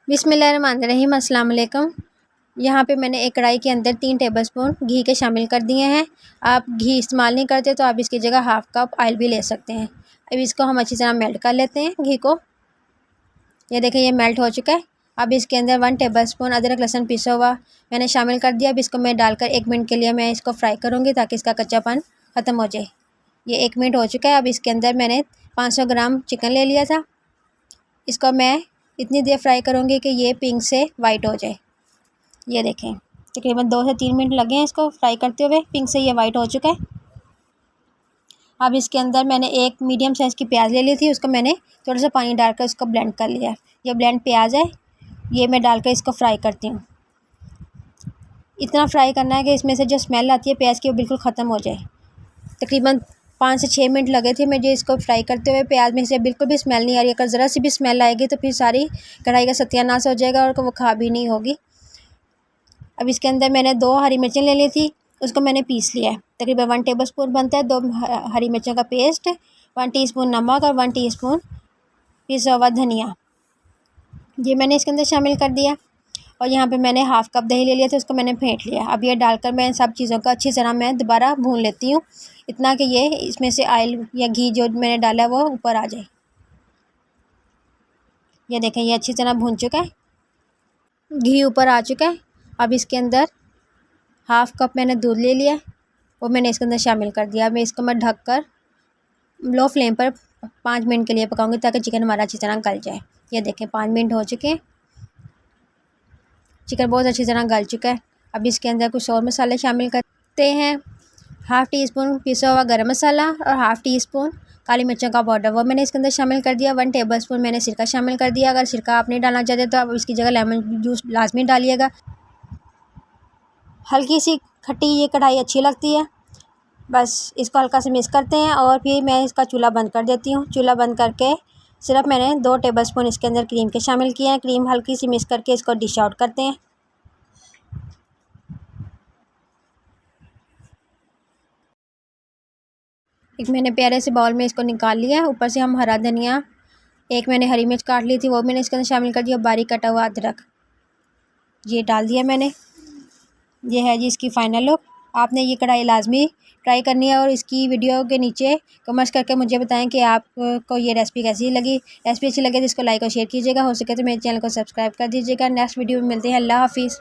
बिस्मिल्लाहिर्रहमानिर्रहीम, अस्सलाम वालेकुम। यहाँ पे मैंने एक कढ़ाई के अंदर 3 टेबलस्पून घी के शामिल कर दिए हैं। आप घी इस्तेमाल नहीं करते तो आप इसकी जगह हाफ़ कप ऑयल भी ले सकते हैं। अब इसको हम अच्छी तरह मेल्ट कर लेते हैं घी को। ये देखें, ये मेल्ट हो चुका है। अब इसके अंदर 1 टेबलस्पून अदरक लहसुन पिसा हुआ मैंने शामिल कर दिया। अब इसको मैं डालकर 1 मिनट के लिए मैं इसको फ्राई करूँगी ताकि इसका कच्चापन ख़त्म हो जाए। ये 1 मिनट हो चुका है। अब इसके अंदर मैंने 500 ग्राम चिकन ले लिया था। इसको मैं इतनी देर फ्राई करूँगी कि ये पिंक से वाइट हो जाए। ये देखें, तकरीबन 2 से 3 मिनट लगे हैं इसको फ्राई करते हुए। पिंक से ये वाइट हो चुका है। अब इसके अंदर मैंने एक मीडियम साइज़ की प्याज ले ली थी, उसको मैंने थोड़ा सा पानी डालकर उसको ब्लेंड कर लिया है। ये ब्लेंड प्याज है, ये मैं डालकर इसको फ्राई करती हूँ। इतना फ्राई करना है कि इसमें से जो स्मेल आती है प्याज की वो बिल्कुल ख़त्म हो जाए। तकरीबन 5 से 6 मिनट लगे थे मुझे इसको फ्राई करते हुए। प्याज में से बिल्कुल भी स्मेल नहीं आ रही। अगर ज़रा सी भी स्मेल आएगी तो फिर सारी कढ़ाई का सत्यानाश हो जाएगा और वो खा भी नहीं होगी। अब इसके अंदर मैंने 2 हरी मिर्चें ले ली थी, उसको मैंने पीस लिया है। तकरीबन 1 टेबलस्पून बनता है 2 हरी मिर्चों का पेस्ट, 1 टीस्पून नमक और 1 टीस्पून पिसा हुआ धनिया, ये मैंने इसके अंदर शामिल कर दिया। और यहाँ पे मैंने हाफ़ कप दही ले लिया था, उसको मैंने फेंट लिया। अब ये डालकर मैं सब चीज़ों को अच्छी तरह मैं दोबारा भून लेती हूँ, इतना कि ये इसमें से ऑयल या घी जो मैंने डाला है वो ऊपर आ जाए। ये देखें, ये अच्छी तरह भून चुका है, घी ऊपर आ चुका है। अब इसके अंदर हाफ़ कप मैंने दूध ले लिया, वो मैंने इसके अंदर शामिल कर दिया। अब इसको मैं ढक कर लो फ्लेम पर 5 मिनट के लिए पकाऊंगी ताकि चिकन हमारा अच्छी तरह गल जाए। ये देखें, 5 मिनट हो चुके हैं, चिकन बहुत अच्छी तरह गल चुका है। अब इसके अंदर कुछ और मसाले शामिल करते हैं। हाफ़ टी स्पून पिसा हुआ गरम मसाला और हाफ़ टी स्पून काली मिर्चों का पाउडर, वो मैंने इसके अंदर शामिल कर दिया। 1 टेबलस्पून मैंने सिरका शामिल कर दिया। अगर सिरका आप नहीं डालना चाहते तो आप इसकी जगह लेमन जूस लाजमी डालिएगा। हल्की सी खट्टी ये कढ़ाई अच्छी लगती है। बस इसको हल्का से मिक्स करते हैं और फिर मैं इसका चूल्हा बंद कर देती हूँ। चूल्हा बंद करके सिर्फ मैंने 2 टेबलस्पून इसके अंदर क्रीम के शामिल किए हैं। क्रीम हल्की सी मिक्स करके इसको डिश आउट करते हैं। एक मैंने प्यारे से बाउल में इसको निकाल लिया है। ऊपर से हम हरा धनिया, एक मैंने हरी मिर्च काट ली थी वो मैंने इसके अंदर शामिल कर दिया। बारीक कटा हुआ अदरक ये डाल दिया मैंने। ये है जी इसकी फ़ाइनल लुक। आपने ये कढ़ाई लाजमी ट्राई करनी है और इसकी वीडियो के नीचे कमेंट्स करके मुझे बताएं कि आपको ये रेसिपी कैसी लगी। रेसिपी अच्छी लगे तो इसको लाइक और शेयर कीजिएगा। हो सके तो मेरे चैनल को सब्सक्राइब कर दीजिएगा। नेक्स्ट वीडियो में मिलते हैं। अल्लाह हाफिज़।